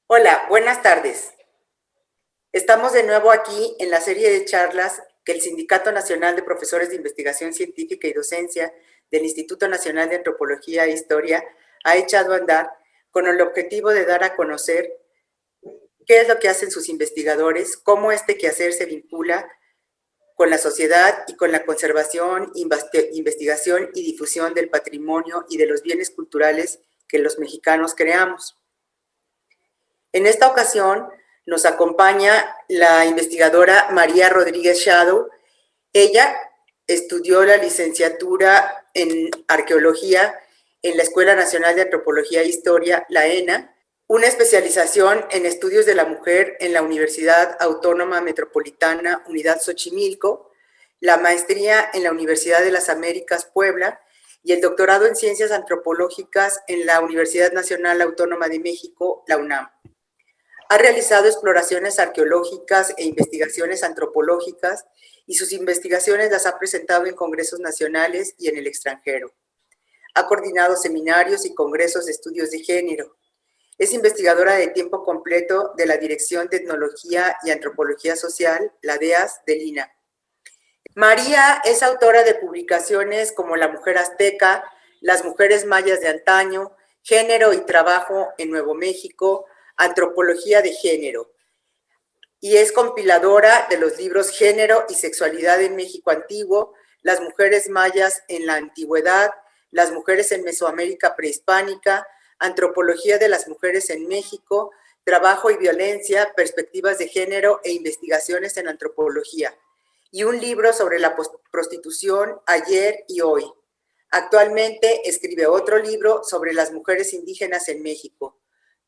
Hola, buenas tardes. Estamos de nuevo aquí en la serie de charlas que el Sindicato Nacional de Profesores de Investigación Científica y Docencia del Instituto Nacional de Antropología e Historia ha echado a andar con el objetivo de dar a conocer qué es lo que hacen sus investigadores, cómo este quehacer se vincula con la sociedad y con la conservación, investigación y difusión del patrimonio y de los bienes culturales que los mexicanos creamos. En esta ocasión nos acompaña la investigadora María Rodríguez Shadow. Ella estudió la licenciatura en arqueología en la Escuela Nacional de Antropología e Historia, la ENA, una especialización en estudios de la mujer en la Universidad Autónoma Metropolitana Unidad Xochimilco, la maestría en la Universidad de las Américas Puebla y el doctorado en Ciencias Antropológicas en la Universidad Nacional Autónoma de México, la UNAM. Ha realizado exploraciones arqueológicas e investigaciones antropológicas y sus investigaciones las ha presentado en congresos nacionales y en el extranjero. Ha coordinado seminarios y congresos de estudios de género. Es investigadora de tiempo completo de la Dirección de Etnología y Antropología Social, la DEAS, del INAH. María es autora de publicaciones como La Mujer Azteca, Las Mujeres Mayas de Antaño, Género y Trabajo en Nuevo México, Antropología de Género, y es compiladora de los libros Género y Sexualidad en México Antiguo, Las Mujeres Mayas en la Antigüedad, Las Mujeres en Mesoamérica Prehispánica, Antropología de las Mujeres en México, Trabajo y Violencia, Perspectivas de Género e Investigaciones en Antropología, y un libro sobre la prostitución ayer y hoy. Actualmente escribe otro libro sobre las mujeres indígenas en México.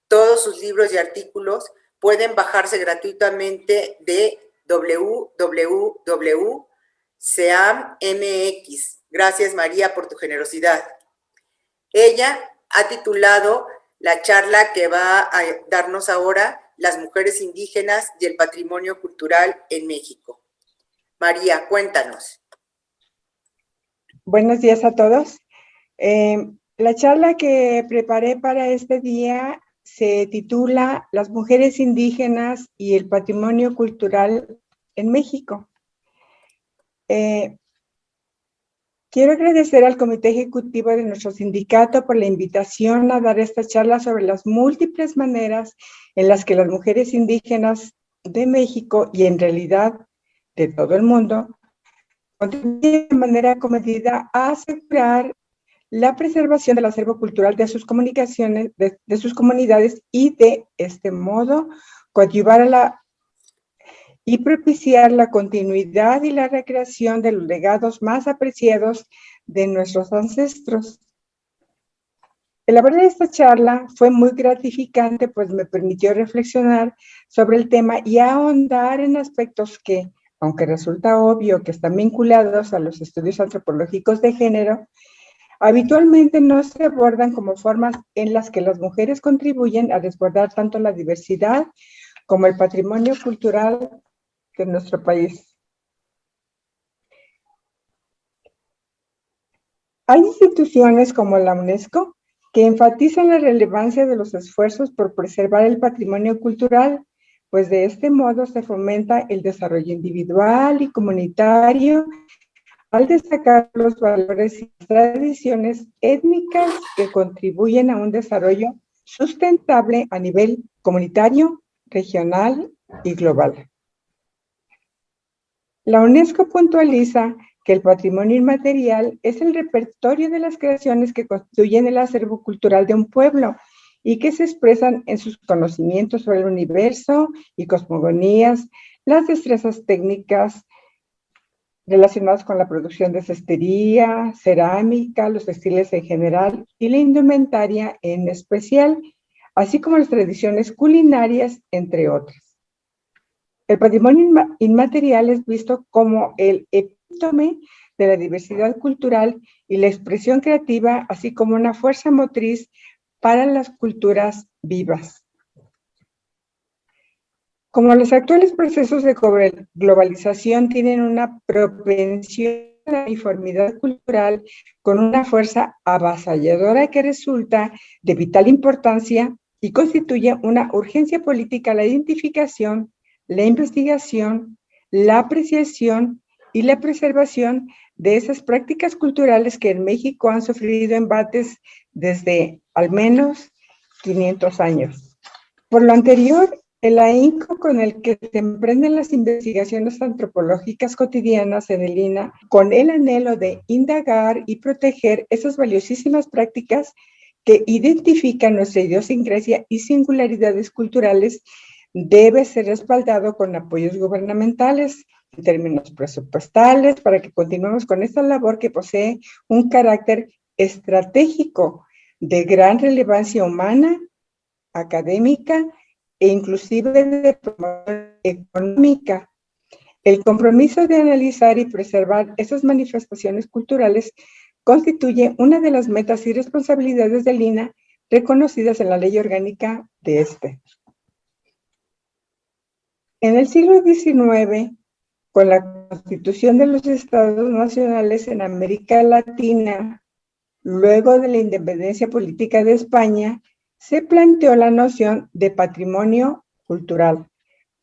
Todos sus libros y artículos pueden bajarse gratuitamente de www.seam.mx. Gracias, María, por tu generosidad. Ella ha titulado la charla que va a darnos ahora, Las mujeres indígenas y el patrimonio cultural en México. María, cuéntanos. Buenos días a todos. La charla que preparé para este día se titula Las mujeres indígenas y el patrimonio cultural en México. Quiero agradecer al Comité Ejecutivo de nuestro sindicato por la invitación a dar esta charla sobre las múltiples maneras en las que las mujeres indígenas de México y en realidad de todo el mundo contribuyen de manera comedida a asegurar la preservación del acervo cultural de sus comunicaciones, de sus comunidades y de este modo coadyuvar y propiciar la continuidad y la recreación de los legados más apreciados de nuestros ancestros. Elaborar esta charla fue muy gratificante, pues me permitió reflexionar sobre el tema y ahondar en aspectos que, aunque resulta obvio que están vinculados a los estudios antropológicos de género, habitualmente no se abordan como formas en las que las mujeres contribuyen a resguardar tanto la diversidad como el patrimonio cultural de nuestro país. Hay instituciones como la UNESCO que enfatizan la relevancia de los esfuerzos por preservar el patrimonio cultural, pues de este modo se fomenta el desarrollo individual y comunitario al destacar los valores y tradiciones étnicas que contribuyen a un desarrollo sustentable a nivel comunitario, regional y global. La UNESCO puntualiza que el patrimonio inmaterial es el repertorio de las creaciones que constituyen el acervo cultural de un pueblo y que se expresan en sus conocimientos sobre el universo y cosmogonías, las destrezas técnicas relacionados con la producción de cestería, cerámica, los textiles en general y la indumentaria en especial, así como las tradiciones culinarias, entre otras. El patrimonio inmaterial es visto como el epítome de la diversidad cultural y la expresión creativa, así como una fuerza motriz para las culturas vivas. Como los actuales procesos de globalización tienen una propensión a la uniformidad cultural con una fuerza avasalladora que resulta de vital importancia y constituye una urgencia política la identificación, la investigación, la apreciación y la preservación de esas prácticas culturales que en México han sufrido embates desde al menos 500 años. Por lo anterior, el ahínco con el que se emprenden las investigaciones antropológicas cotidianas en el INAH, con el anhelo de indagar y proteger esas valiosísimas prácticas que identifican nuestra idiosincrasia y singularidades culturales, debe ser respaldado con apoyos gubernamentales en términos presupuestales para que continuemos con esta labor que posee un carácter estratégico de gran relevancia humana, académica e inclusive de promoción económica. El compromiso de analizar y preservar esas manifestaciones culturales constituye una de las metas y responsabilidades del INAH reconocidas en la ley orgánica de este. En el siglo XIX, con la constitución de los Estados Nacionales en América Latina, luego de la independencia política de España, se planteó la noción de patrimonio cultural,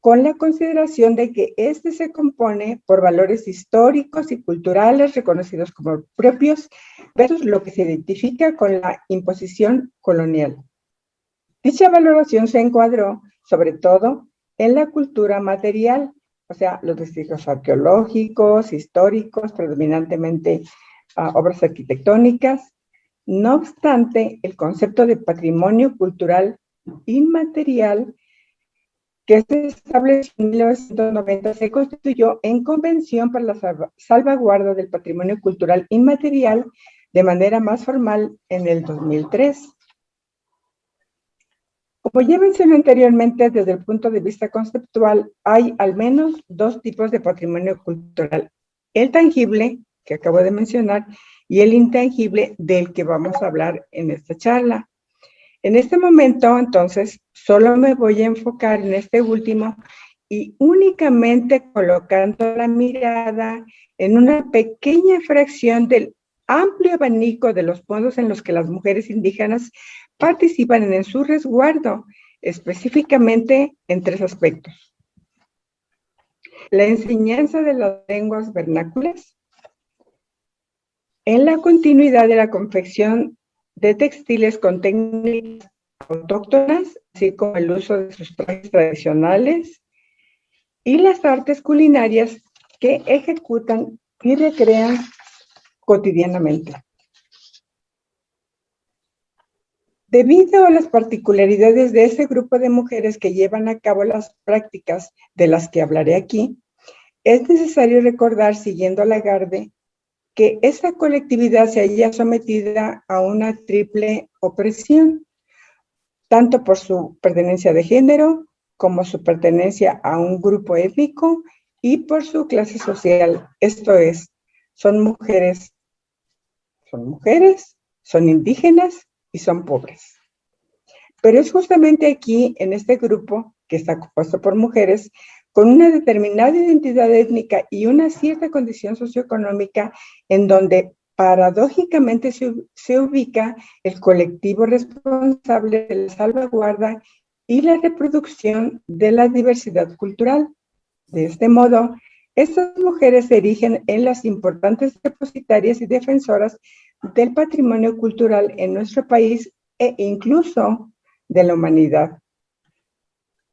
con la consideración de que este se compone por valores históricos y culturales reconocidos como propios versus lo que se identifica con la imposición colonial. Dicha valoración se encuadró, sobre todo, en la cultura material, o sea, los vestigios arqueológicos, históricos, predominantemente obras arquitectónicas. No obstante, el concepto de patrimonio cultural inmaterial que se estableció en 1990 se constituyó en Convención para la Salvaguarda del Patrimonio Cultural Inmaterial de manera más formal en el 2003. Como ya mencioné anteriormente, desde el punto de vista conceptual, hay al menos dos tipos de patrimonio cultural: el tangible, que acabo de mencionar, y el intangible, del que vamos a hablar en esta charla. En este momento, entonces, solo me voy a enfocar en este último y únicamente colocando la mirada en una pequeña fracción del amplio abanico de los modos en los que las mujeres indígenas participan en su resguardo, específicamente en tres aspectos: la enseñanza de las lenguas vernáculas, en la continuidad de la confección de textiles con técnicas autóctonas, así como el uso de sus trajes tradicionales, y las artes culinarias que ejecutan y recrean cotidianamente. Debido a las particularidades de ese grupo de mujeres que llevan a cabo las prácticas de las que hablaré aquí, es necesario recordar, siguiendo a Lagarde, que esta colectividad se halla sometida a una triple opresión, tanto por su pertenencia de género, como su pertenencia a un grupo étnico y por su clase social. Esto es, son mujeres, son indígenas y son pobres. Pero es justamente aquí, en este grupo, que está compuesto por mujeres, con una determinada identidad étnica y una cierta condición socioeconómica, en donde paradójicamente se ubica el colectivo responsable de la salvaguarda y la reproducción de la diversidad cultural. De este modo, estas mujeres se erigen en las importantes depositarias y defensoras del patrimonio cultural en nuestro país e incluso de la humanidad.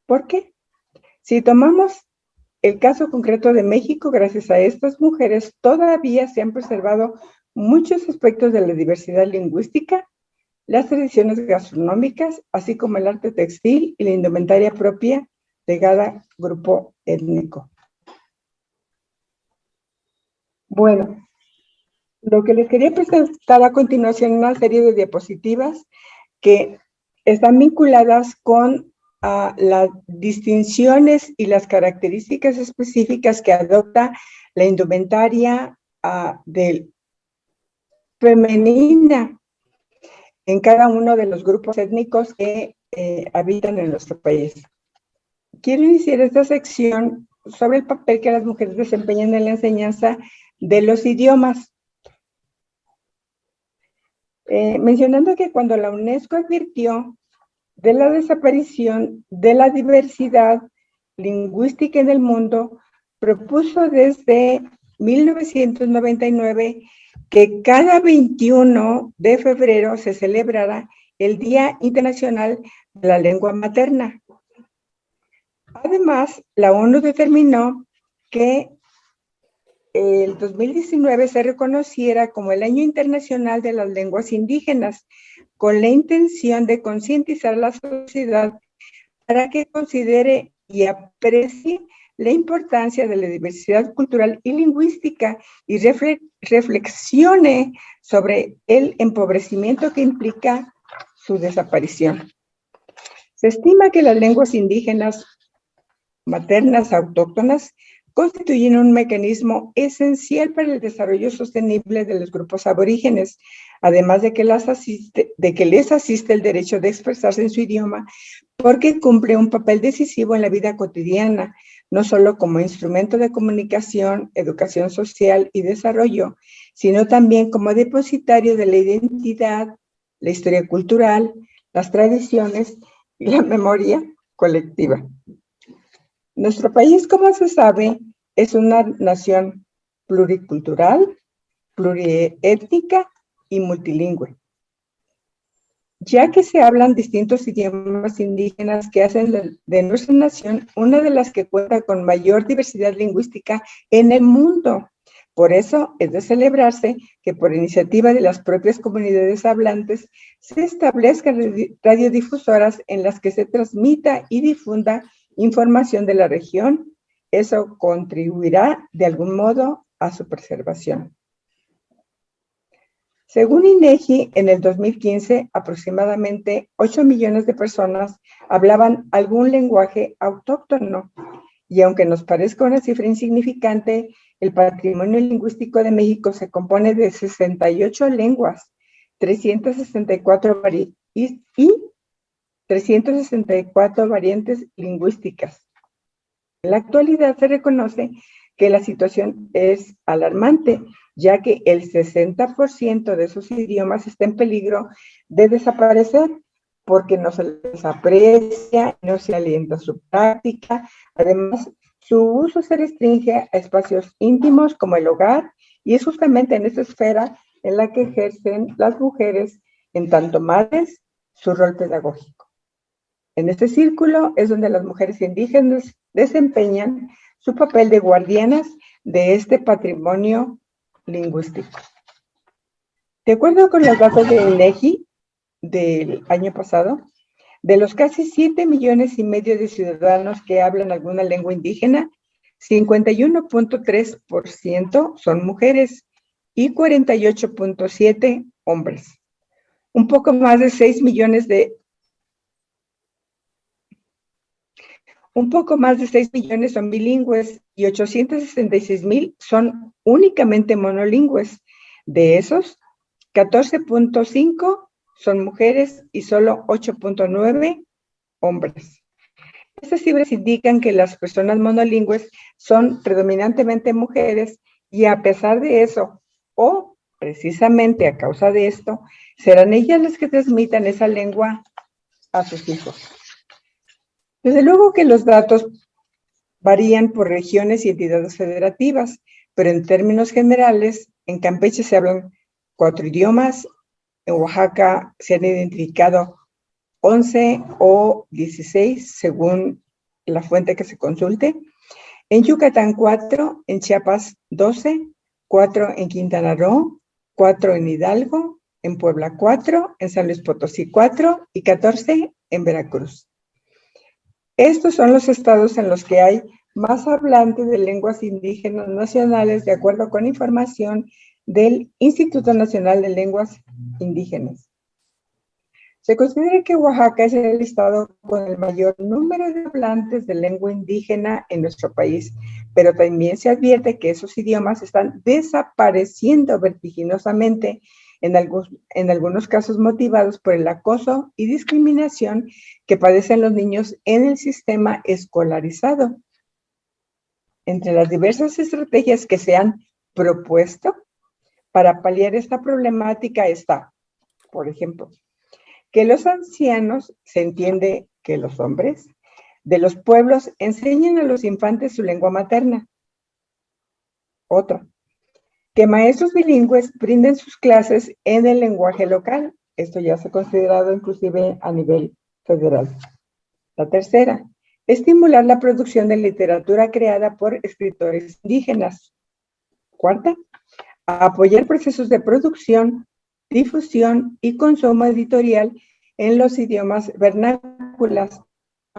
¿Por qué? Si tomamos el caso concreto de México, gracias a estas mujeres todavía se han preservado muchos aspectos de la diversidad lingüística, las tradiciones gastronómicas, así como el arte textil y la indumentaria propia de cada grupo étnico. Bueno, lo que les quería presentar a continuación es una serie de diapositivas que están vinculadas con las distinciones y las características específicas que adopta la indumentaria femenina en cada uno de los grupos étnicos que habitan en nuestro país. Quiero iniciar esta sección sobre el papel que las mujeres desempeñan en la enseñanza de los idiomas. Mencionando que cuando la UNESCO advirtió de la desaparición de la diversidad lingüística en el mundo, propuso desde 1999 que cada 21 de febrero se celebrara el Día Internacional de la Lengua Materna. Además, la ONU determinó que el 2019 se reconociera como el Año Internacional de las Lenguas Indígenas, con la intención de concientizar a la sociedad para que considere y aprecie la importancia de la diversidad cultural y lingüística y reflexione sobre el empobrecimiento que implica su desaparición. Se estima que las lenguas indígenas maternas autóctonas constituyen un mecanismo esencial para el desarrollo sostenible de los grupos aborígenes, además de que les asiste el derecho de expresarse en su idioma, porque cumple un papel decisivo en la vida cotidiana, no solo como instrumento de comunicación, educación social y desarrollo, sino también como depositario de la identidad, la historia cultural, las tradiciones y la memoria colectiva. Nuestro país, como se sabe, es una nación pluricultural, pluriétnica y multilingüe, ya que se hablan distintos idiomas indígenas que hacen de nuestra nación una de las que cuenta con mayor diversidad lingüística en el mundo. Por eso es de celebrarse que por iniciativa de las propias comunidades hablantes se establezcan radiodifusoras en las que se transmita y difunda información de la región. Eso contribuirá de algún modo a su preservación. Según INEGI, en el 2015, aproximadamente 8 millones de personas hablaban algún lenguaje autóctono. Y aunque nos parezca una cifra insignificante, el patrimonio lingüístico de México se compone de 68 lenguas, 364 variantes lingüísticas. En la actualidad se reconoce que la situación es alarmante, ya que el 60% de esos idiomas está en peligro de desaparecer porque no se les aprecia, no se alienta su práctica. Además, su uso se restringe a espacios íntimos como el hogar, y es justamente en esta esfera en la que ejercen las mujeres, en tanto madres, su rol pedagógico. En este círculo es donde las mujeres indígenas desempeñan su papel de guardianas de este patrimonio lingüístico. De acuerdo con los datos de INEGI del año pasado, de los casi 7,5 millones de ciudadanos que hablan alguna lengua indígena, 51.3% son mujeres y 48.7% hombres. Un poco más de 6 millones son bilingües y 866,000 son únicamente monolingües. De esos, 14.5 son mujeres y solo 8.9 hombres. Estas cifras indican que las personas monolingües son predominantemente mujeres y a pesar de eso, o precisamente a causa de esto, serán ellas las que transmitan esa lengua a sus hijos. Desde luego que los datos varían por regiones y entidades federativas, pero en términos generales, en Campeche se hablan 4 idiomas, en Oaxaca se han identificado 11 o 16, según la fuente que se consulte. En Yucatán 4, en Chiapas 12, 4 en Quintana Roo, 4 en Hidalgo, en Puebla 4, en San Luis Potosí 4 y 14 en Veracruz. Estos son los estados en los que hay más hablantes de lenguas indígenas nacionales, de acuerdo con información del Instituto Nacional de Lenguas Indígenas. Se considera que Oaxaca es el estado con el mayor número de hablantes de lengua indígena en nuestro país, pero también se advierte que esos idiomas están desapareciendo vertiginosamente, en algunos casos motivados por el acoso y discriminación que padecen los niños en el sistema escolarizado. Entre las diversas estrategias que se han propuesto para paliar esta problemática está, por ejemplo, que los ancianos, se entiende que los hombres, de los pueblos enseñan a los infantes su lengua materna. Otra, que maestros bilingües brinden sus clases en el lenguaje local. Esto ya se ha considerado inclusive a nivel federal. La tercera, estimular la producción de literatura creada por escritores indígenas. Cuarta, apoyar procesos de producción, difusión y consumo editorial en los idiomas vernáculas.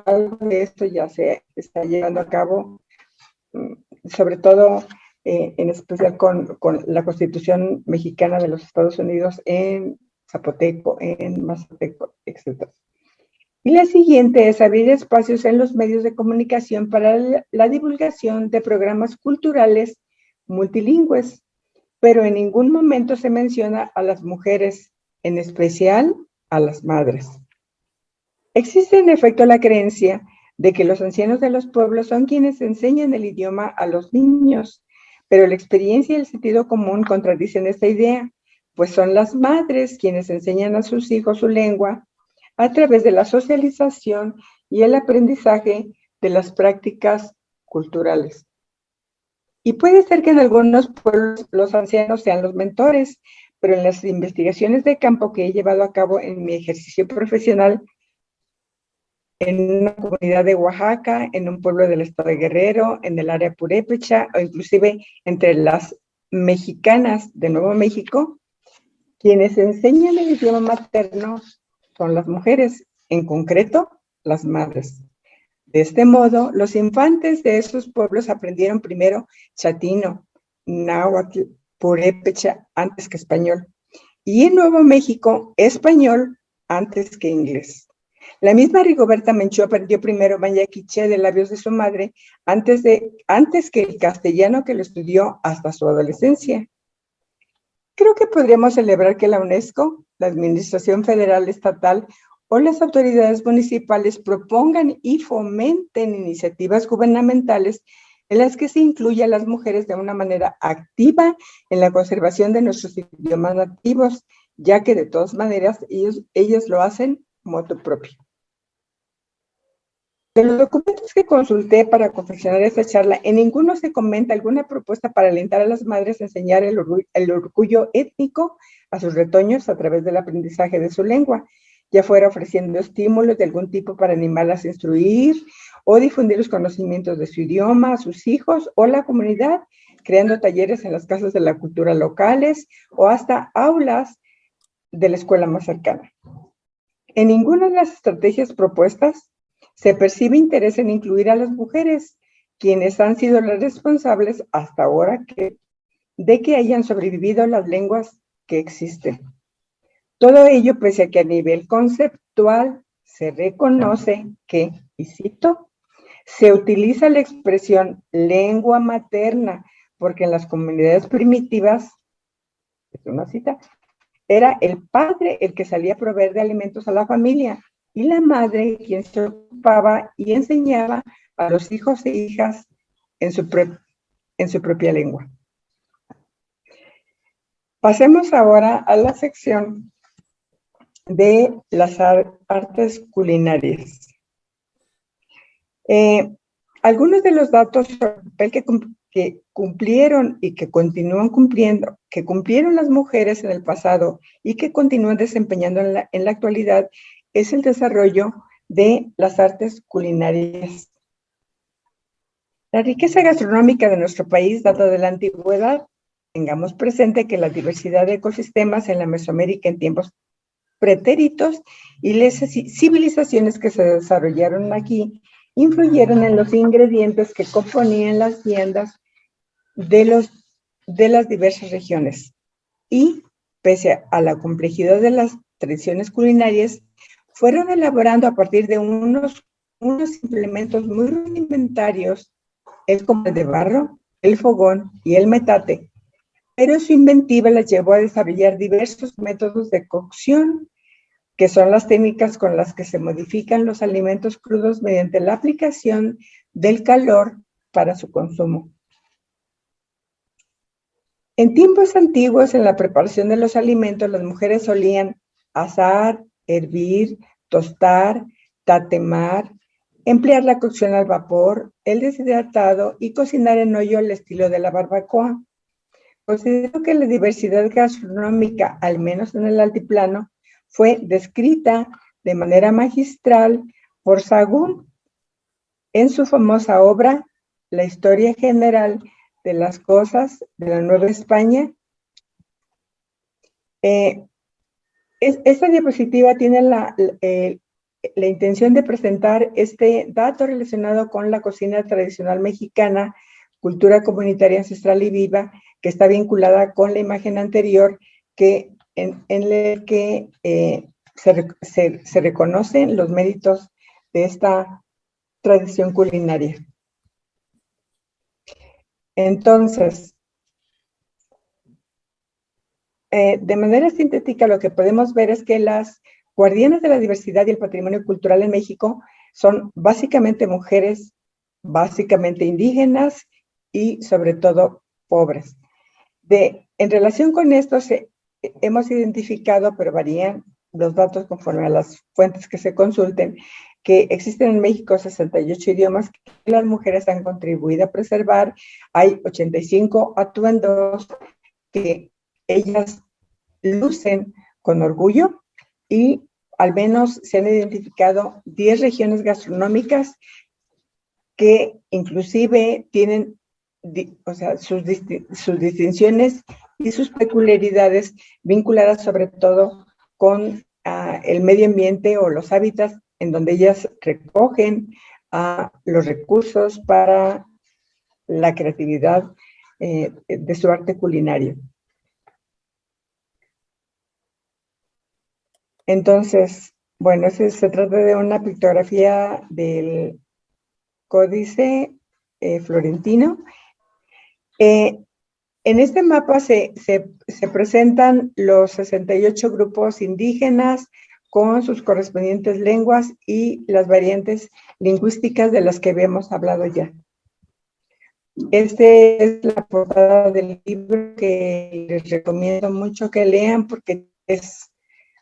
Algo de esto ya se está llevando a cabo, sobre todo en especial con la Constitución Mexicana de los Estados Unidos en zapoteco, en mazateco, etc. Y la siguiente es abrir espacios en los medios de comunicación para la divulgación de programas culturales multilingües, pero en ningún momento se menciona a las mujeres, en especial a las madres. Existe en efecto la creencia de que los ancianos de los pueblos son quienes enseñan el idioma a los niños, pero la experiencia y el sentido común contradicen esta idea, pues son las madres quienes enseñan a sus hijos su lengua a través de la socialización y el aprendizaje de las prácticas culturales. Y puede ser que en algunos pueblos los ancianos sean los mentores, pero en las investigaciones de campo que he llevado a cabo en mi ejercicio profesional, en una comunidad de Oaxaca, en un pueblo del estado de Guerrero, en el área purépecha, o inclusive entre las mexicanas de Nuevo México, quienes enseñan el idioma materno son las mujeres, en concreto, las madres. De este modo, los infantes de esos pueblos aprendieron primero chatino, náhuatl, purépecha, antes que español, y en Nuevo México, español antes que inglés. La misma Rigoberta Menchú aprendió primero maya quiché de labios de su madre antes que el castellano, que lo estudió hasta su adolescencia. Creo que podríamos celebrar que la UNESCO, la Administración Federal Estatal o las autoridades municipales propongan y fomenten iniciativas gubernamentales en las que se incluya a las mujeres de una manera activa en la conservación de nuestros idiomas nativos, ya que de todas maneras ellos lo hacen motu propio. De los documentos que consulté para confeccionar esta charla, en ninguno se comenta alguna propuesta para alentar a las madres a enseñar el orgullo étnico a sus retoños a través del aprendizaje de su lengua, ya fuera ofreciendo estímulos de algún tipo para animarlas a instruir o difundir los conocimientos de su idioma a sus hijos o la comunidad, creando talleres en las casas de la cultura locales o hasta aulas de la escuela más cercana. En ninguna de las estrategias propuestas se percibe interés en incluir a las mujeres, quienes han sido las responsables hasta ahora de que hayan sobrevivido las lenguas que existen. Todo ello pese a que a nivel conceptual se reconoce que, y cito, se utiliza la expresión lengua materna porque en las comunidades primitivas, es una cita, era el padre el que salía a proveer de alimentos a la familia y la madre quien se ocupaba y enseñaba a los hijos e hijas en su propia lengua. Pasemos ahora a la sección de las artes culinarias. Algunos de los datos que cumplieron y que continúan cumpliendo, que cumplieron las mujeres en el pasado y que continúan desempeñando en la actualidad, es el desarrollo de las artes culinarias. La riqueza gastronómica de nuestro país data de la antigüedad. Tengamos presente que la diversidad de ecosistemas en la Mesoamérica en tiempos pretéritos y las civilizaciones que se desarrollaron aquí influyeron en los ingredientes que componían las viandas de las diversas regiones. Y, pese a la complejidad de las tradiciones culinarias, fueron elaborando a partir de unos implementos muy rudimentarios, el comal de barro, el fogón y el metate, pero su inventiva las llevó a desarrollar diversos métodos de cocción, que son las técnicas con las que se modifican los alimentos crudos mediante la aplicación del calor para su consumo. En tiempos antiguos, en la preparación de los alimentos, las mujeres solían asar, hervir, tostar, tatemar, emplear la cocción al vapor, el deshidratado y cocinar en hoyo al estilo de la barbacoa. Considero que la diversidad gastronómica, al menos en el altiplano, fue descrita de manera magistral por Sahagún en su famosa obra La historia general de las cosas de la Nueva España. Esta diapositiva tiene la intención de presentar este dato relacionado con la cocina tradicional mexicana, cultura comunitaria ancestral y viva, que está vinculada con la imagen anterior, en el que se reconocen los méritos de esta tradición culinaria. Entonces, de manera sintética, lo que podemos ver es que las guardianas de la diversidad y el patrimonio cultural en México son básicamente mujeres, básicamente indígenas y sobre todo pobres. En relación con esto, hemos identificado, pero varían los datos conforme a las fuentes que se consulten, que existen en México 68 idiomas que las mujeres han contribuido a preservar. Hay 85 atuendos que ellas lucen con orgullo y al menos se han identificado 10 regiones gastronómicas que inclusive tienen sus distinciones y sus peculiaridades vinculadas sobre todo con el medio ambiente o los hábitats en donde ellas recogen los recursos para la creatividad de su arte culinario. Entonces, bueno, se trata de una pictografía del Códice Florentino. En este mapa se presentan los 68 grupos indígenas con sus correspondientes lenguas y las variantes lingüísticas de las que habíamos hablado ya. Esta es la portada del libro que les recomiendo mucho que lean porque es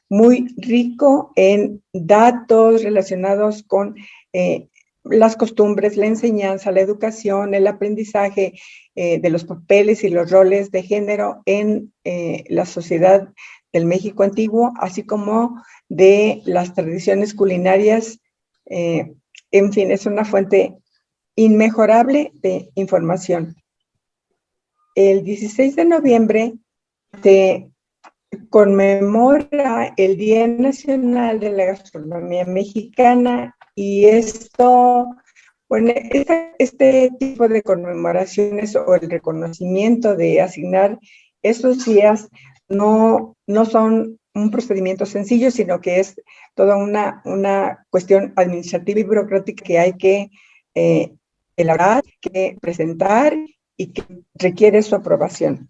muy rico en datos relacionados con las costumbres, la enseñanza, la educación, el aprendizaje de los papeles y los roles de género en la sociedad del México antiguo, así como de las tradiciones culinarias. En fin, es una fuente inmejorable de información. El 16 de noviembre se conmemora el Día Nacional de la Gastronomía Mexicana y esto, bueno, este tipo de conmemoraciones o el reconocimiento de asignar esos días no son un procedimiento sencillo, sino que es toda una cuestión administrativa y burocrática que hay que elaborar, que presentar y que requiere su aprobación.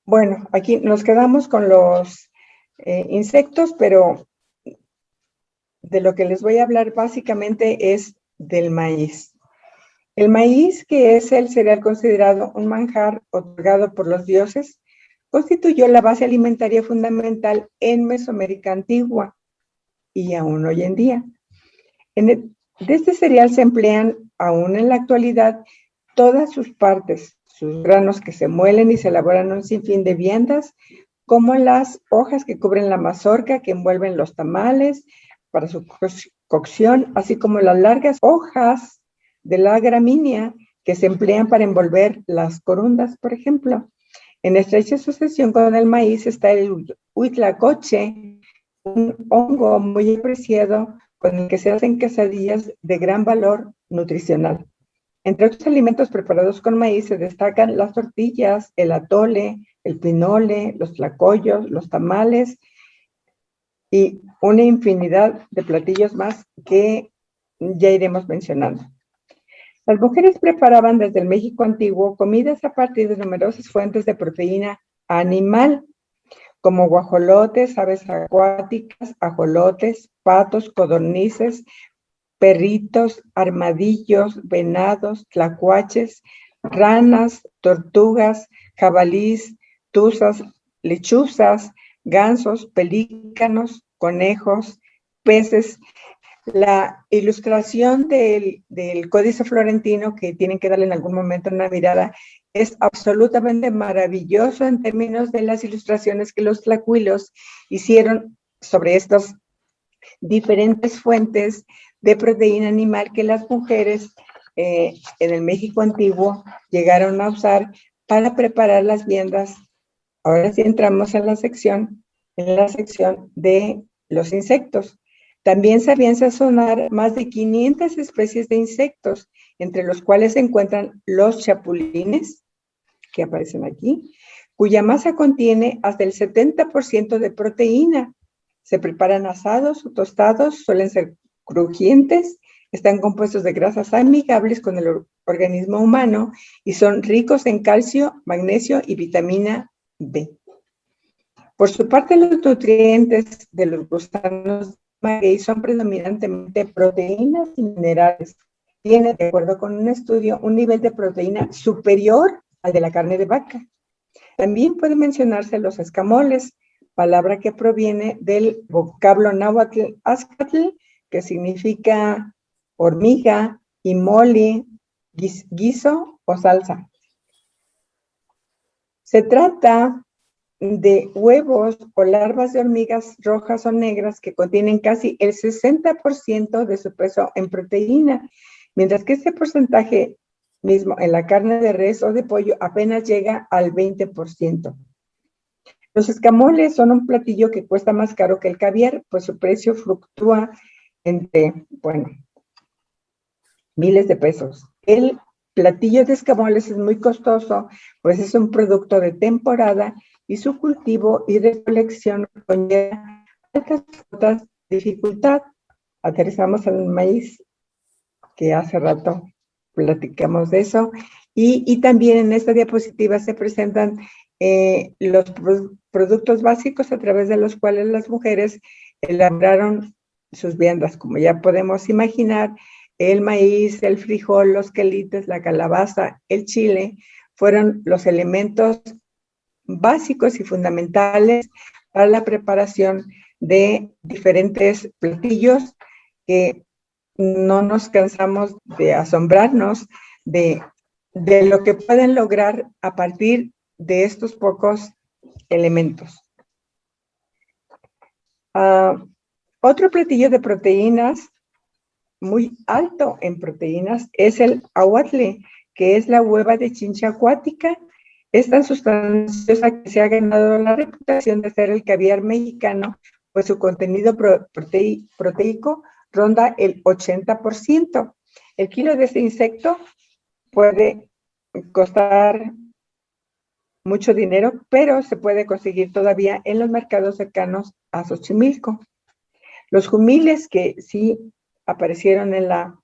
Bueno, aquí nos quedamos con los insectos, pero de lo que les voy a hablar básicamente es del maíz. El maíz, que es el cereal considerado un manjar otorgado por los dioses, constituyó la base alimentaria fundamental en Mesoamérica antigua y aún hoy en día. De este cereal se emplean aún en la actualidad todas sus partes, sus granos que se muelen y se elaboran un sinfín de viandas, como las hojas que cubren la mazorca que envuelven los tamales para su cocción, así como las largas hojas de la gramínea que se emplean para envolver las corundas, por ejemplo. En estrecha sucesión con el maíz está el huitlacoche, un hongo muy apreciado con el que se hacen quesadillas de gran valor nutricional. Entre otros alimentos preparados con maíz se destacan las tortillas, el atole, el pinole, los tlacoyos, los tamales y una infinidad de platillos más que ya iremos mencionando. Las mujeres preparaban desde el México antiguo comidas a partir de numerosas fuentes de proteína animal, como guajolotes, aves acuáticas, ajolotes, patos, codornices, perritos, armadillos, venados, tlacuaches, ranas, tortugas, jabalís, tuzas, lechuzas, gansos, pelícanos, conejos, peces. La ilustración del Códice Florentino, que tienen que darle en algún momento una mirada, es absolutamente maravilloso en términos de las ilustraciones que los tlacuilos hicieron sobre estas diferentes fuentes de proteína animal que las mujeres en el México antiguo llegaron a usar para preparar las viandas. Ahora sí entramos en la sección de los insectos. También sabían sazonar más de 500 especies de insectos, entre los cuales se encuentran los chapulines, que aparecen aquí, cuya masa contiene hasta el 70% de proteína. Se preparan asados o tostados, suelen ser crujientes, están compuestos de grasas amigables con el organismo humano y son ricos en calcio, magnesio y vitamina B. Por su parte, los nutrientes de los gusanos maguey son predominantemente proteínas y minerales. Tiene, de acuerdo con un estudio, un nivel de proteína superior al de la carne de vaca. También puede mencionarse los escamoles, palabra que proviene del vocablo náhuatl azcatl, que significa hormiga, y mole, guiso o salsa. Se trata de huevos o larvas de hormigas rojas o negras que contienen casi el 60% de su peso en proteína, mientras que este porcentaje mismo en la carne de res o de pollo apenas llega al 20%. Los escamoles son un platillo que cuesta más caro que el caviar, pues su precio fluctúa entre, miles de pesos. El platillo de escamoles es muy costoso, pues es un producto de temporada y su cultivo y recolección conlleva altas cuotas de dificultad. Aterrizamos al maíz, que hace rato platicamos de eso, y también en esta diapositiva se presentan los productos básicos a través de los cuales las mujeres elaboraron sus viandas. Como ya podemos imaginar, el maíz, el frijol, los quelites, la calabaza, el chile, fueron los elementos básicos y fundamentales para la preparación de diferentes platillos que no nos cansamos de asombrarnos de lo que pueden lograr a partir de estos pocos elementos. Otro platillo de proteínas muy alto en proteínas es el aguatle, que es la hueva de chincha acuática. Es tan sustanciosa que se ha ganado la reputación de ser el caviar mexicano, pues su contenido proteico ronda el 80%. El kilo de este insecto puede costar mucho dinero, pero se puede conseguir todavía en los mercados cercanos a Xochimilco. Los jumiles, que sí aparecieron en la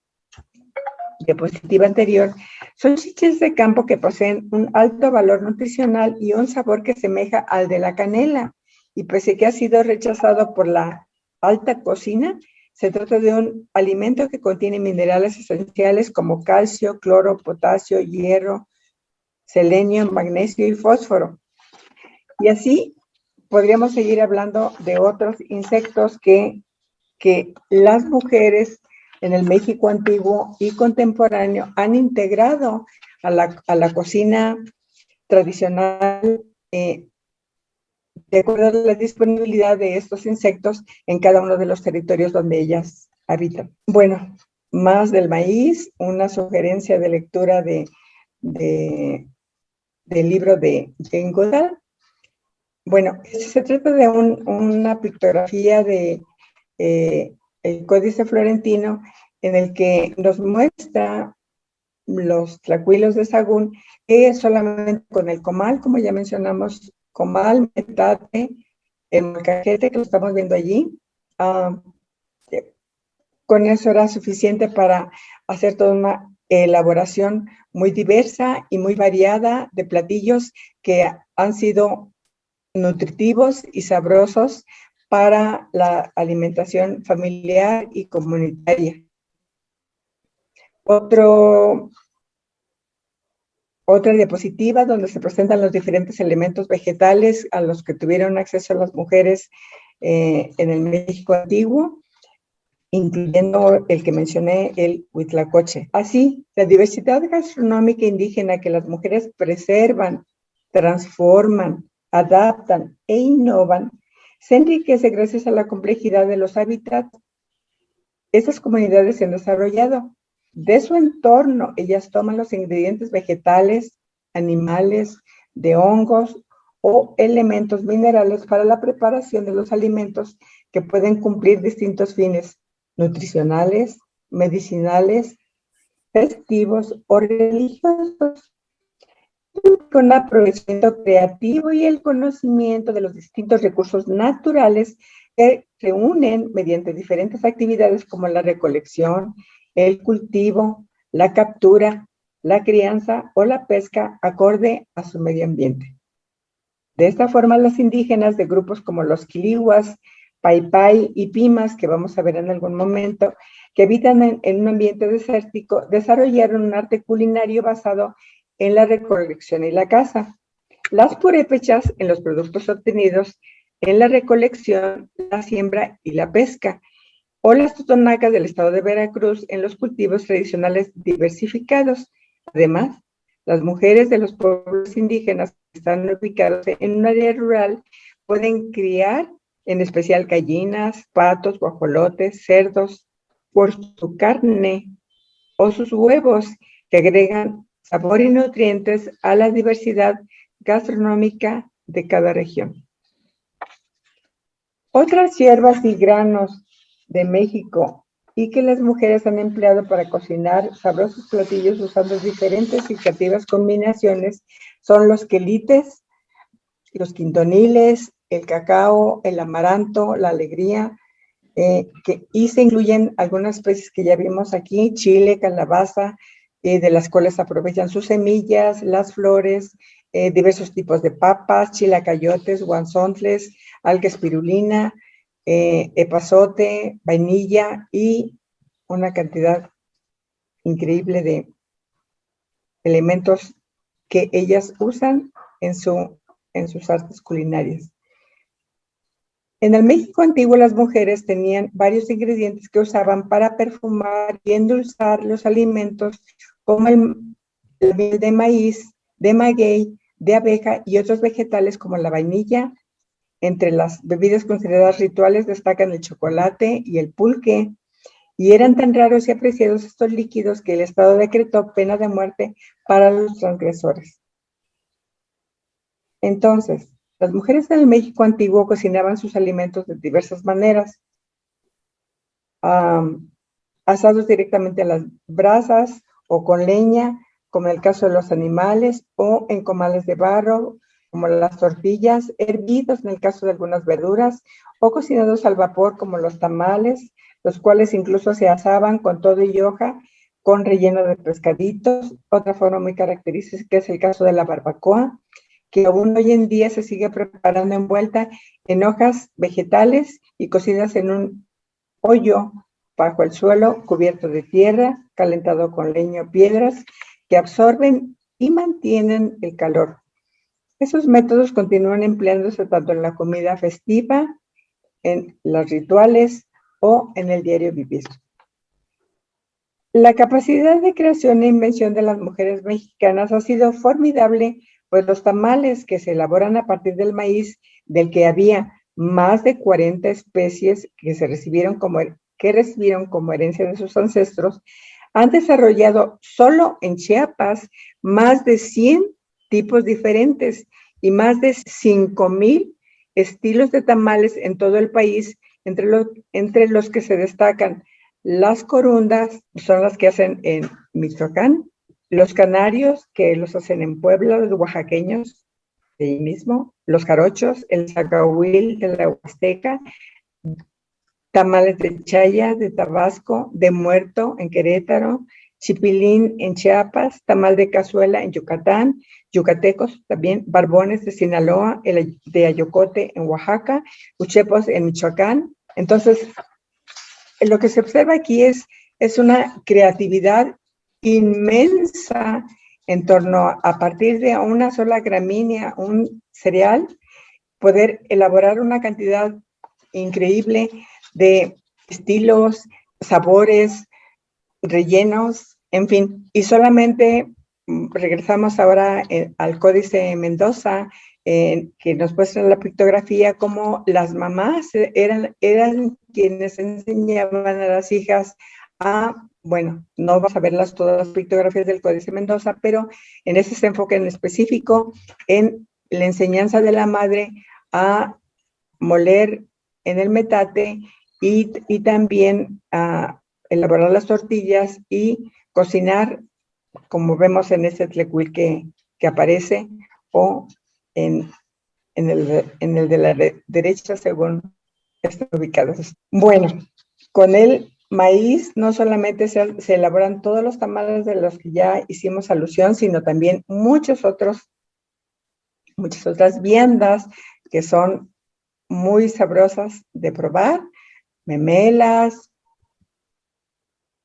diapositiva anterior, son chiches de campo que poseen un alto valor nutricional y un sabor que semeja al de la canela, y pese a que ha sido rechazado por la alta cocina, se trata de un alimento que contiene minerales esenciales como calcio, cloro, potasio, hierro, selenio, magnesio y fósforo. Y así podríamos seguir hablando de otros insectos que las mujeres en el México antiguo y contemporáneo han integrado a la cocina tradicional de acuerdo a la disponibilidad de estos insectos en cada uno de los territorios donde ellas habitan. Bueno, más del maíz, una sugerencia de lectura del libro de Jane Goodall. Bueno, se trata de una pictografía de el Códice Florentino, en el que nos muestra los tlacuilos de Sahagún, que solamente con el comal, como ya mencionamos, comal, metate, el molcajete que lo estamos viendo allí, con eso era suficiente para hacer toda una elaboración muy diversa y muy variada de platillos que han sido nutritivos y sabrosos para la alimentación familiar y comunitaria. Otra diapositiva donde se presentan los diferentes elementos vegetales a los que tuvieron acceso las mujeres en el México antiguo, incluyendo el que mencioné, el Huitlacoche. Así, la diversidad gastronómica indígena que las mujeres preservan, transforman, adaptan e innovan, se enriquece gracias a la complejidad de los hábitats. Estas comunidades se han desarrollado. De su entorno, ellas toman los ingredientes vegetales, animales, de hongos o elementos minerales para la preparación de los alimentos que pueden cumplir distintos fines nutricionales, medicinales, festivos o religiosos, con el aprovechamiento creativo y el conocimiento de los distintos recursos naturales que se unen mediante diferentes actividades como la recolección, el cultivo, la captura, la crianza o la pesca acorde a su medio ambiente. De esta forma, los indígenas de grupos como los Quilihuas, Paipai y Pimas, que vamos a ver en algún momento, que habitan en un ambiente desértico, desarrollaron un arte culinario basado en la recolección y la caza. Las purépechas en los productos obtenidos en la recolección, la siembra y la pesca, o las totonacas del estado de Veracruz en los cultivos tradicionales diversificados. Además, las mujeres de los pueblos indígenas que están ubicados en un área rural pueden criar en especial gallinas, patos, guajolotes, cerdos, por su carne o sus huevos, que agregan sabor y nutrientes a la diversidad gastronómica de cada región. Otras hierbas y granos de México y que las mujeres han empleado para cocinar sabrosos platillos usando diferentes y creativas combinaciones son los quelites, los quintoniles, el cacao, el amaranto, la alegría, y se incluyen algunas especies que ya vimos aquí, chile, calabaza, de las cuales aprovechan sus semillas, las flores, diversos tipos de papas, chilacayotes, guanzontles, alga espirulina, epazote, vainilla y una cantidad increíble de elementos que ellas usan en sus artes culinarias. En el México antiguo, las mujeres tenían varios ingredientes que usaban para perfumar y endulzar los alimentos, como la miel de maíz, de maguey, de abeja y otros vegetales como la vainilla. Entre las bebidas consideradas rituales destacan el chocolate y el pulque, y eran tan raros y apreciados estos líquidos que el Estado decretó pena de muerte para los transgresores. Entonces, las mujeres en el México antiguo cocinaban sus alimentos de diversas maneras, asados directamente a las brasas o con leña, como en el caso de los animales, o en comales de barro, como las tortillas, hervidos en el caso de algunas verduras, o cocinados al vapor, como los tamales, los cuales incluso se asaban con todo y hoja, con relleno de pescaditos. Otra forma muy característica es el caso de la barbacoa, que aún hoy en día se sigue preparando envuelta en hojas vegetales y cocidas en un hoyo bajo el suelo, cubierto de tierra, calentado con leña o piedras, que absorben y mantienen el calor. Esos métodos continúan empleándose tanto en la comida festiva, en los rituales o en el diario vivir. La capacidad de creación e invención de las mujeres mexicanas ha sido formidable, pues los tamales que se elaboran a partir del maíz, del que había más de 40 especies que recibieron como herencia de sus ancestros, han desarrollado solo en Chiapas más de 100 tipos diferentes y más de 5,000 estilos de tamales en todo el país, entre los que se destacan las corundas, son las que hacen en Michoacán, los canarios, que los hacen en Puebla, los oaxaqueños, de ahí mismo, los jarochos, el zacahuil de la Huasteca, tamales de chaya, de Tabasco, de muerto en Querétaro, chipilín en Chiapas, tamal de cazuela en Yucatán, yucatecos también, barbones de Sinaloa, el de ayocote en Oaxaca, uchepos en Michoacán. Entonces, lo que se observa aquí es una creatividad inmensa en torno a partir de una sola gramínea, un cereal, poder elaborar una cantidad increíble de estilos, sabores, rellenos, en fin. Y solamente regresamos ahora al Códice Mendoza, que nos muestra la pictografía, como las mamás eran quienes enseñaban a las hijas a, bueno, no vamos a verlas todas las pictografías del Códice Mendoza, pero en ese se enfoca en específico en la enseñanza de la madre a moler en el metate y también a elaborar las tortillas y cocinar, como vemos en ese tlecuil que aparece, o en el de la derecha, según están ubicados. Bueno, con el maíz no solamente se elaboran todos los tamales de los que ya hicimos alusión, sino también muchas otras viandas que son muy sabrosas de probar, memelas.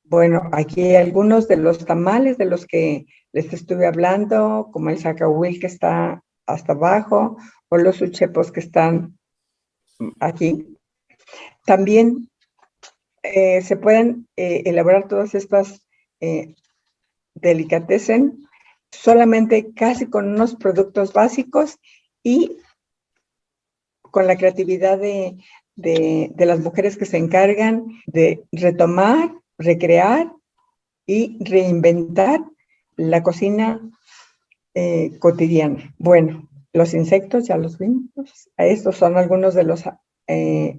Bueno, aquí hay algunos de los tamales de los que les estuve hablando, como el zacahuil que está hasta abajo, o los uchepos que están aquí. También se pueden elaborar todas estas delicatessen solamente casi con unos productos básicos y con la creatividad de las mujeres que se encargan de retomar, recrear y reinventar la cocina cotidiana. Bueno, los insectos ya los vimos. Estos son algunos de los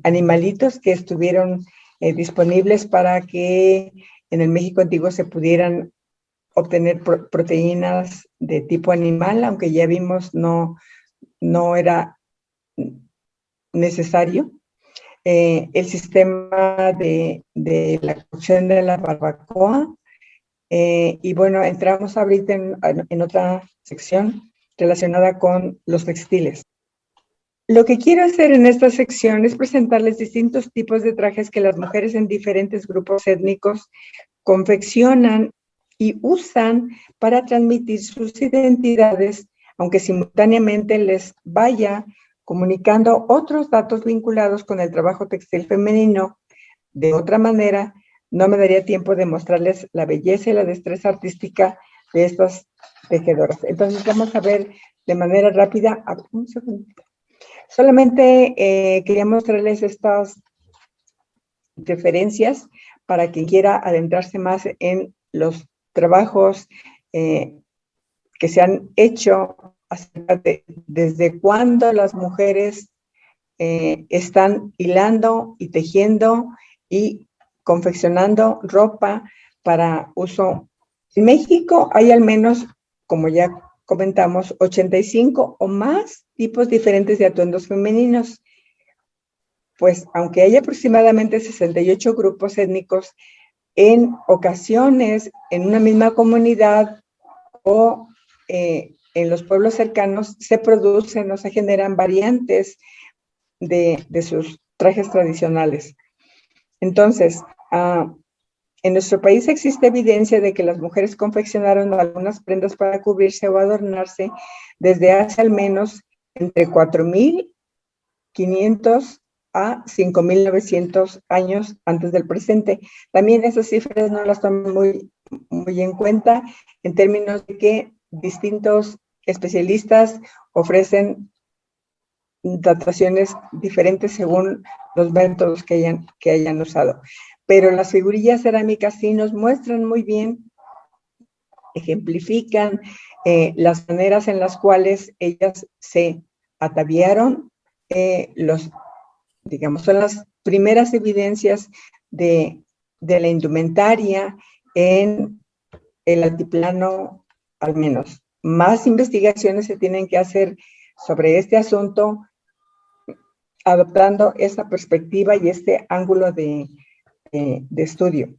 animalitos que estuvieron disponibles para que en el México antiguo se pudieran obtener proteínas de tipo animal, aunque ya vimos no era necesario. El sistema de la cocción de la barbacoa. Y bueno, entramos ahorita en otra sección relacionada con los textiles. Lo que quiero hacer en esta sección es presentarles distintos tipos de trajes que las mujeres en diferentes grupos étnicos confeccionan y usan para transmitir sus identidades, aunque simultáneamente les vaya comunicando otros datos vinculados con el trabajo textil femenino. De otra manera, no me daría tiempo de mostrarles la belleza y la destreza artística de estas tejedoras. Entonces vamos a ver de manera rápida. Un segundito. Solamente quería mostrarles estas referencias para quien quiera adentrarse más en los trabajos que se han hecho acerca de desde cuándo las mujeres están hilando y tejiendo y confeccionando ropa para uso. En México hay al menos, como ya comentamos, 85 o más tipos diferentes de atuendos femeninos. Pues aunque hay aproximadamente 68 grupos étnicos, en ocasiones en una misma comunidad o en los pueblos cercanos se producen o se generan variantes de sus trajes tradicionales. Entonces, en nuestro país existe evidencia de que las mujeres confeccionaron algunas prendas para cubrirse o adornarse desde hace al menos entre 4.500 a 5.900 años antes del presente. También esas cifras no las toman muy en cuenta en términos de que distintos especialistas ofrecen dataciones diferentes según los métodos que hayan usado. Pero las figurillas cerámicas sí nos muestran muy bien, ejemplifican las maneras en las cuales ellas se ataviaron, digamos, son las primeras evidencias de la indumentaria en el altiplano, al menos. Más investigaciones se tienen que hacer sobre este asunto, adoptando esta perspectiva y este ángulo de estudio.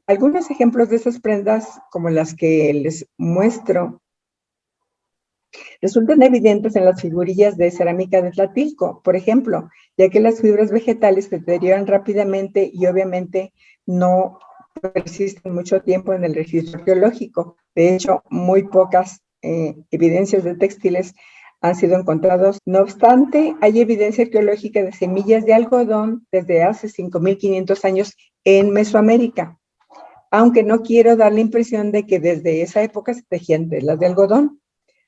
Algunos ejemplos de esas prendas, como las que les muestro, resultan evidentes en las figurillas de cerámica de Tlatilco, por ejemplo, ya que las fibras vegetales se deterioran rápidamente y obviamente no persisten mucho tiempo en el registro arqueológico. De hecho, muy pocas evidencias de textiles han sido encontrados. No obstante, hay evidencia arqueológica de semillas de algodón desde hace 5.500 años en Mesoamérica, aunque no quiero dar la impresión de que desde esa época se tejían telas de algodón.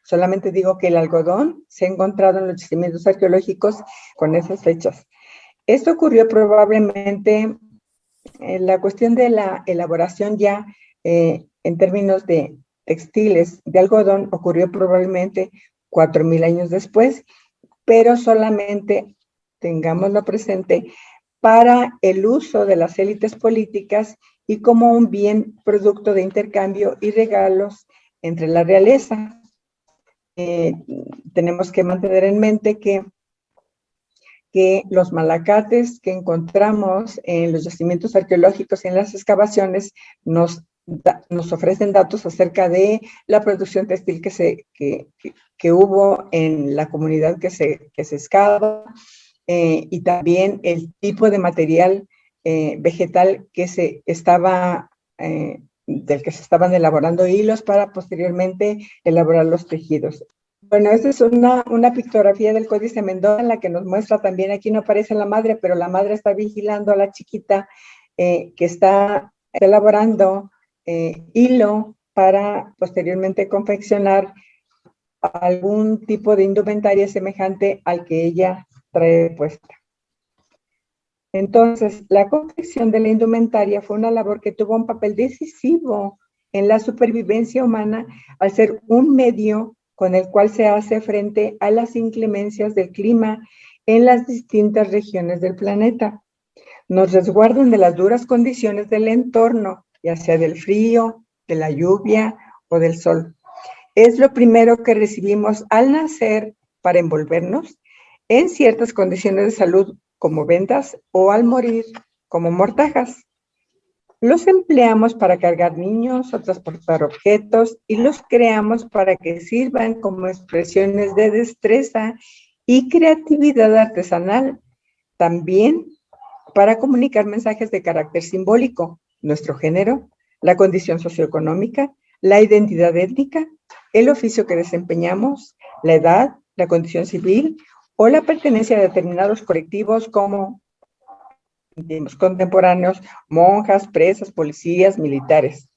Solamente digo que el algodón se ha encontrado en los yacimientos arqueológicos con esas fechas. Esto ocurrió probablemente, la cuestión de la elaboración ya en términos de textiles de algodón ocurrió probablemente 4.000 años después, pero solamente tengámoslo presente para el uso de las élites políticas y como un bien producto de intercambio y regalos entre la realeza. Tenemos que mantener en mente que los malacates que encontramos en los yacimientos arqueológicos y en las excavaciones nos ofrecen datos acerca de la producción textil que hubo en la comunidad que se excava, y también el tipo de material vegetal que del que se estaban elaborando hilos para posteriormente elaborar los tejidos. Bueno, esta es una pictografía del Códice Mendoza en la que nos muestra también, aquí no aparece la madre, pero la madre está vigilando a la chiquita que está elaborando hilo para posteriormente confeccionar algún tipo de indumentaria semejante al que ella trae puesta. Entonces, la confección de la indumentaria fue una labor que tuvo un papel decisivo en la supervivencia humana al ser un medio con el cual se hace frente a las inclemencias del clima en las distintas regiones del planeta. Nos resguardan de las duras condiciones del entorno, ya sea del frío, de la lluvia o del sol. Es lo primero que recibimos al nacer para envolvernos en ciertas condiciones de salud como vendas o al morir como mortajas. Los empleamos para cargar niños o transportar objetos y los creamos para que sirvan como expresiones de destreza y creatividad artesanal. También para comunicar mensajes de carácter simbólico, nuestro género, la condición socioeconómica, la identidad étnica, el oficio que desempeñamos, la edad, la condición civil o la pertenencia a determinados colectivos como contemporáneos, monjas, presas, policías, militares.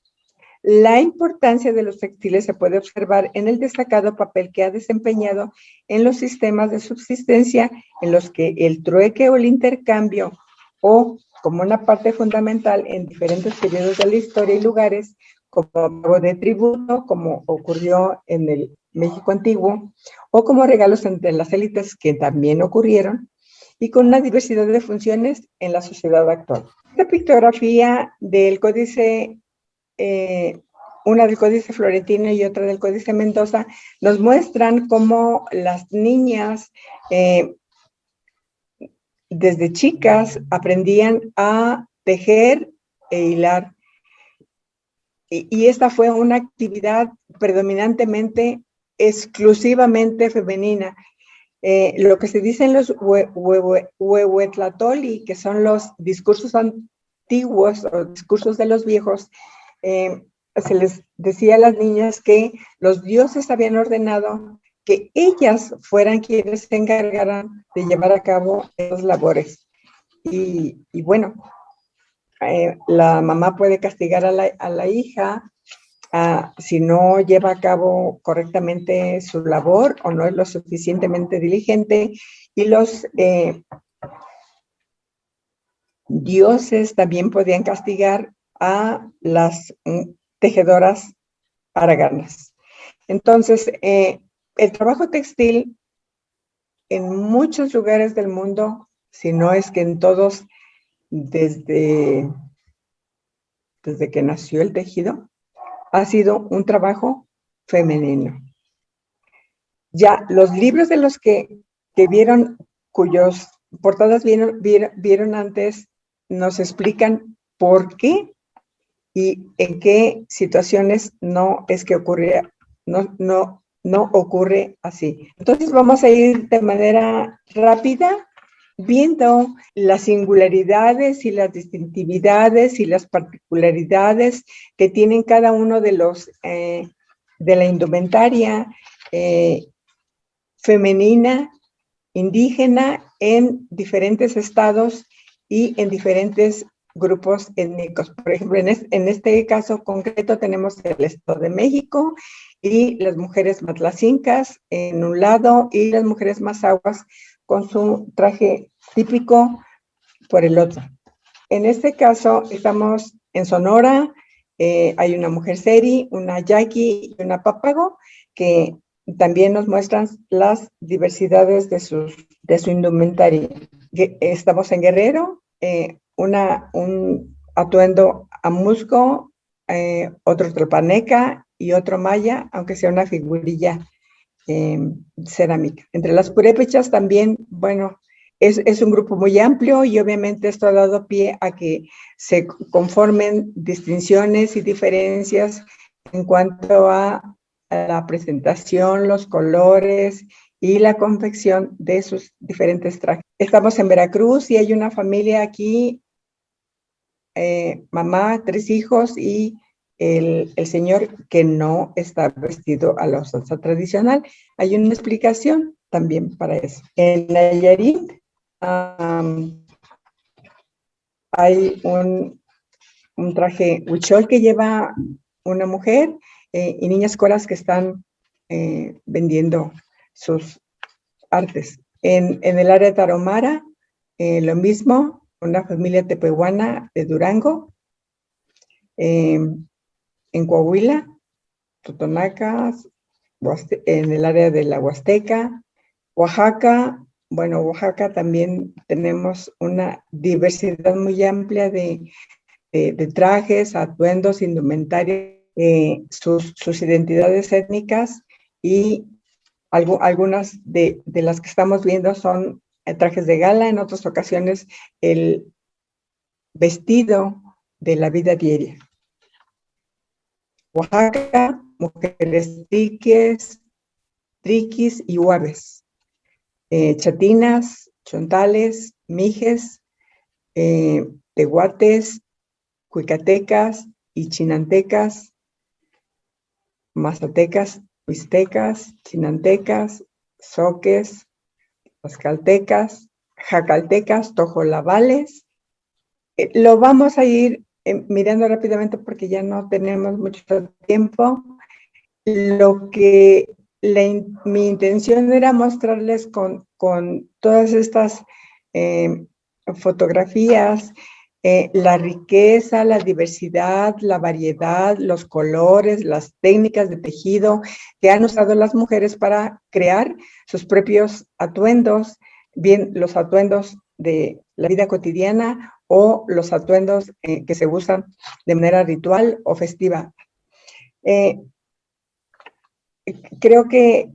La importancia de los textiles se puede observar en el destacado papel que ha desempeñado en los sistemas de subsistencia en los que el trueque o el intercambio o como una parte fundamental en diferentes periodos de la historia y lugares como pago de tributo, como ocurrió en el México antiguo, o como regalos entre las élites que también ocurrieron, y con una diversidad de funciones en la sociedad actual. Esta pictografía del Códice, una del Códice Florentino y otra del Códice Mendoza, nos muestran cómo las niñas desde chicas aprendían a tejer e hilar. Y esta fue una actividad predominantemente, exclusivamente femenina. Lo que se dice en los Huehuetlatoli, que son los discursos antiguos o discursos de los viejos, se les decía a las niñas que los dioses habían ordenado que ellas fueran quienes se encargaran de llevar a cabo esas labores. Y bueno, la mamá puede castigar a la hija si no lleva a cabo correctamente su labor o no es lo suficientemente diligente, y los dioses también podían castigar a las tejedoras haraganas. Entonces, el trabajo textil en muchos lugares del mundo, si no es que en todos, desde que nació el tejido, ha sido un trabajo femenino. Ya los libros de los que vieron, cuyos portadas vieron antes, nos explican por qué y en qué situaciones no es que ocurre, no ocurre así. Entonces vamos a ir de manera rápida viendo las singularidades y las distintividades y las particularidades que tienen cada uno de los de la indumentaria femenina, indígena en diferentes estados y en diferentes grupos étnicos. Por ejemplo, en este caso concreto tenemos el Estado de México y las mujeres matlacincas en un lado y las mujeres mazahuas con su traje típico por el otro. En este caso estamos en Sonora, hay una mujer seri, una yaqui y una pápago que también nos muestran las diversidades de su indumentaria. Estamos en Guerrero, un atuendo amusco, otro tlapaneca y otro maya, aunque sea una figurilla cerámica. Entre las purépechas también, bueno, es un grupo muy amplio y obviamente esto ha dado pie a que se conformen distinciones y diferencias en cuanto a la presentación, los colores y la confección de sus diferentes trajes. Estamos en Veracruz y hay una familia aquí, mamá, 3 hijos y el señor que no está vestido a la usanza tradicional. Hay una explicación también para eso. En Nayarit hay un traje huichol que lleva una mujer y niñas coras que están vendiendo sus artes. En el área de Tarahumara, lo mismo, una familia tepehuana de Durango. En Coahuila, Totonacas, en el área de la Huasteca, Oaxaca. Bueno, Oaxaca también tenemos una diversidad muy amplia de trajes, atuendos, indumentaria, sus identidades étnicas y algunas de las que estamos viendo son trajes de gala, en otras ocasiones el vestido de la vida diaria. Oaxaca, mujeres triquis y huaves, chatinas, chontales, mijes, tehuates, cuicatecas y chinantecas, mazatecas, huistecas, chinantecas, zoques, tlaxcaltecas, jacaltecas, tojolabales. Lo vamos a ir mirando rápidamente porque ya no tenemos mucho tiempo. Lo que mi intención era mostrarles con todas estas fotografías, la riqueza, la diversidad, la variedad, los colores, las técnicas de tejido que han usado las mujeres para crear sus propios atuendos, bien los atuendos de la vida cotidiana o los atuendos que se usan de manera ritual o festiva. Creo que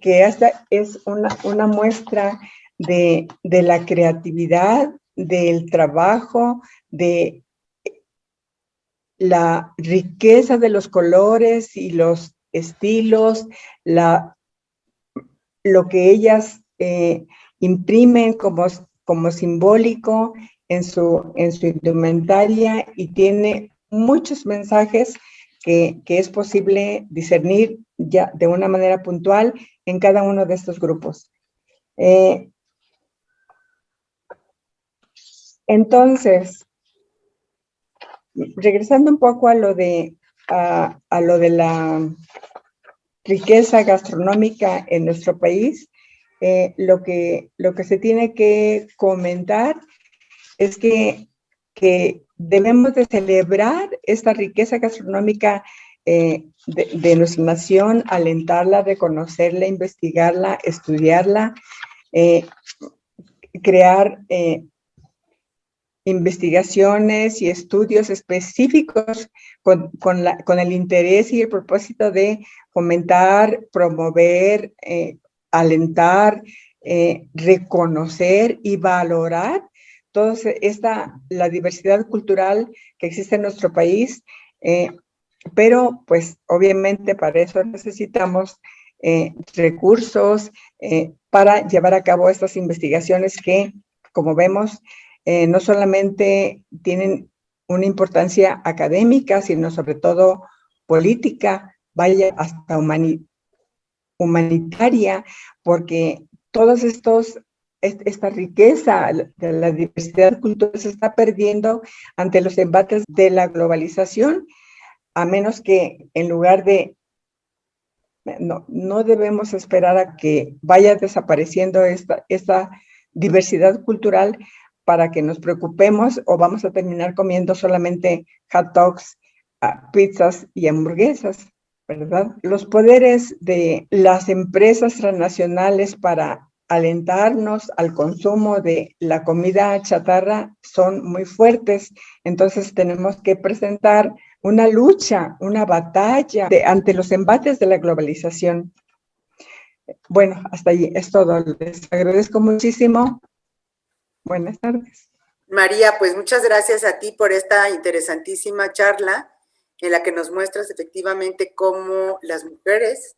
esta es una muestra de la creatividad, del trabajo, de la riqueza de los colores y los estilos, lo que ellas imprimen como simbólico en su indumentaria, y tiene muchos mensajes que es posible discernir ya de una manera puntual en cada uno de estos grupos. Entonces, regresando un poco a lo de la riqueza gastronómica en nuestro país, lo que se tiene que comentar es que debemos de celebrar esta riqueza gastronómica de nuestra nación, alentarla, reconocerla, investigarla, estudiarla, crear investigaciones y estudios específicos con el interés y el propósito de fomentar, promover, alentar, reconocer y valorar toda la diversidad cultural que existe en nuestro país, pero pues obviamente para eso necesitamos recursos para llevar a cabo estas investigaciones que, como vemos, no solamente tienen una importancia académica, sino sobre todo política, vaya hasta humanitaria, porque todos esta riqueza de la diversidad cultural se está perdiendo ante los embates de la globalización, a menos que en lugar de, no debemos esperar a que vaya desapareciendo esta diversidad cultural para que nos preocupemos o vamos a terminar comiendo solamente hot dogs, pizzas y hamburguesas, ¿verdad? Los poderes de las empresas transnacionales para alentarnos al consumo de la comida chatarra son muy fuertes, entonces tenemos que presentar una lucha, una batalla ante los embates de la globalización. Bueno, hasta ahí es todo. Les agradezco muchísimo. Buenas tardes. María, pues muchas gracias a ti por esta interesantísima charla en la que nos muestras efectivamente cómo las mujeres,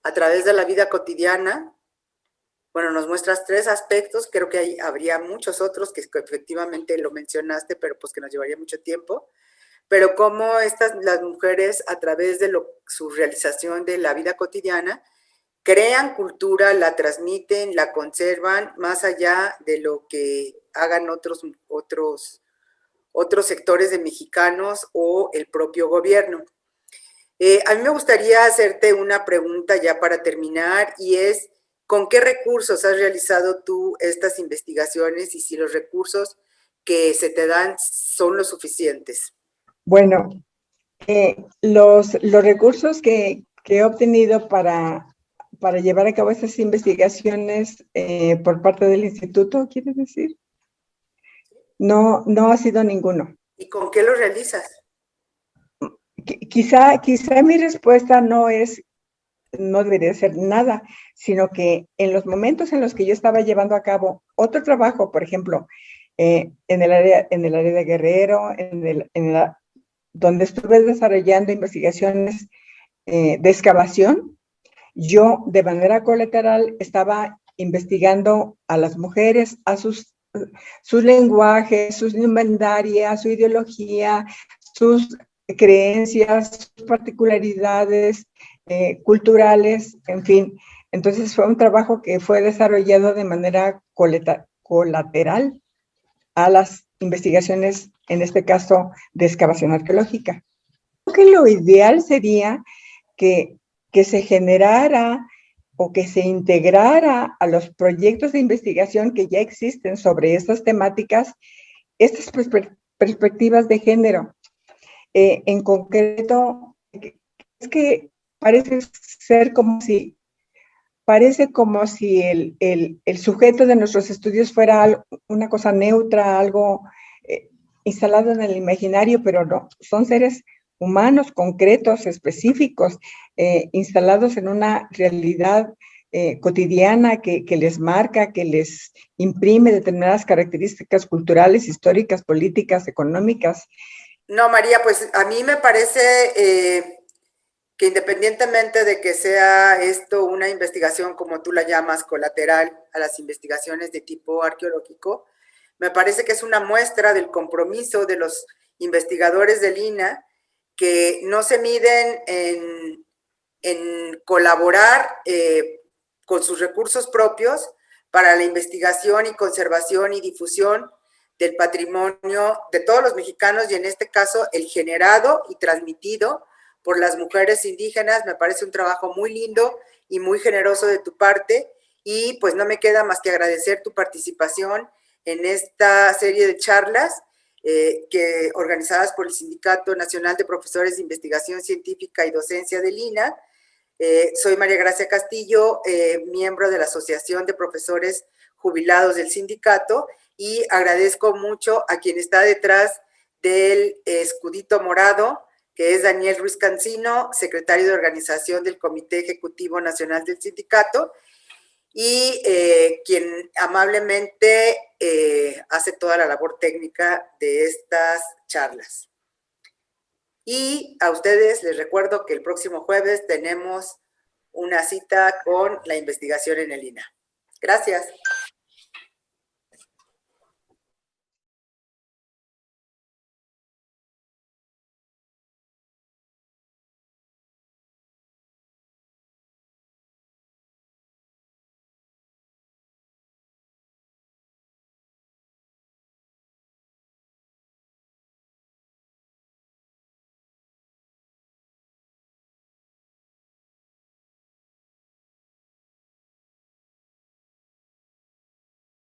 a través de la vida cotidiana, bueno, nos muestras 3 aspectos, creo que habría muchos otros que efectivamente lo mencionaste, pero pues que nos llevaría mucho tiempo, pero cómo las mujeres, a través de su realización de la vida cotidiana, crean cultura, la transmiten, la conservan, más allá de lo que hagan otros sectores de mexicanos o el propio gobierno. A mí me gustaría hacerte una pregunta ya para terminar, y es, ¿con qué recursos has realizado tú estas investigaciones y si los recursos que se te dan son los suficientes? Bueno, los recursos que he obtenido para llevar a cabo estas investigaciones por parte del instituto, ¿quieres decir? No ha sido ninguno. ¿Y con qué lo realizas? Quizá mi respuesta no debería ser nada, sino que en los momentos en los que yo estaba llevando a cabo otro trabajo, por ejemplo, en el área de Guerrero, donde estuve desarrollando investigaciones de excavación, yo de manera colateral estaba investigando a las mujeres, a sus lenguajes, sus indumentarias, su ideología, sus creencias, sus particularidades culturales, en fin. Entonces fue un trabajo que fue desarrollado de manera colateral a las investigaciones, en este caso, de excavación arqueológica. Creo que lo ideal sería que se generara o que se integrara a los proyectos de investigación que ya existen sobre estas temáticas, estas perspectivas de género. En concreto, es que parece como si el sujeto de nuestros estudios fuera una cosa neutra, algo instalado en el imaginario, pero no, son seres humanos concretos, específicos, instalados en una realidad cotidiana que les marca, que les imprime determinadas características culturales, históricas, políticas, económicas. No, María, pues a mí me parece que independientemente de que sea esto una investigación, como tú la llamas, colateral a las investigaciones de tipo arqueológico, me parece que es una muestra del compromiso de los investigadores del INAH, que no se miden en colaborar con sus recursos propios para la investigación y conservación y difusión del patrimonio de todos los mexicanos, y en este caso el generado y transmitido por las mujeres indígenas. Me parece un trabajo muy lindo y muy generoso de tu parte, y pues no me queda más que agradecer tu participación en esta serie de charlas organizadas por el Sindicato Nacional de Profesores de Investigación Científica y Docencia del INAH. Soy María Gracia Castillo, miembro de la Asociación de Profesores Jubilados del sindicato, y agradezco mucho a quien está detrás del escudito morado, que es Daniel Ruiz Cancino, secretario de organización del Comité Ejecutivo Nacional del Sindicato, y quien amablemente hace toda la labor técnica de estas charlas. Y a ustedes les recuerdo que el próximo jueves tenemos una cita con la investigación en el INAH. Gracias.